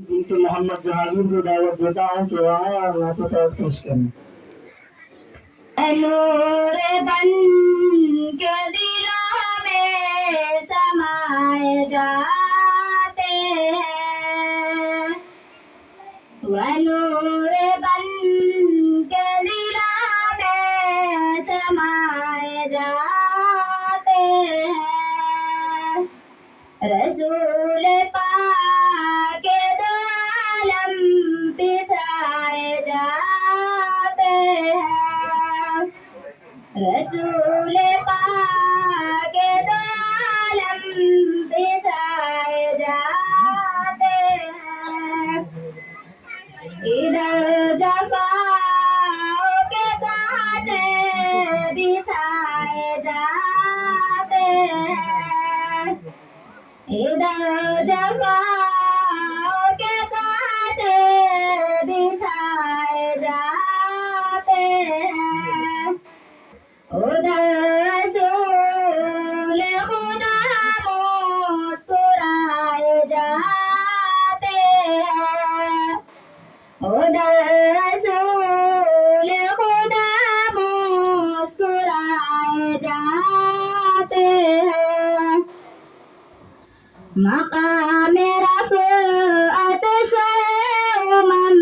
बिनते मोहम्मद जहांगीर को दावत देता हूँ कि आए और नाते तौर पेश करें। नूर बन के दिलों में समाए जाते हैं, वह नूर बन के दिलों में समाए जाते हैं। रसूल पाक के दो आलम बिछाए जाते हैं, रसूल पाक के दो आलम बिछाए जाते हैं। इधर जफाओं के कांटे बिछाए जाते हैं, इधर जफाओं के कांटे बिछाए जाते हैं। उधर रसूल खुदा मुस्कुराए जाते हैं, उधर रसूल खुदा मुस्कुराए जाते हैं। मकाम रफ़अत शर्मन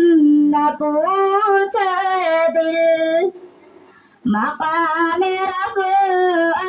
न पूछे दिल, मकाम रफ़अत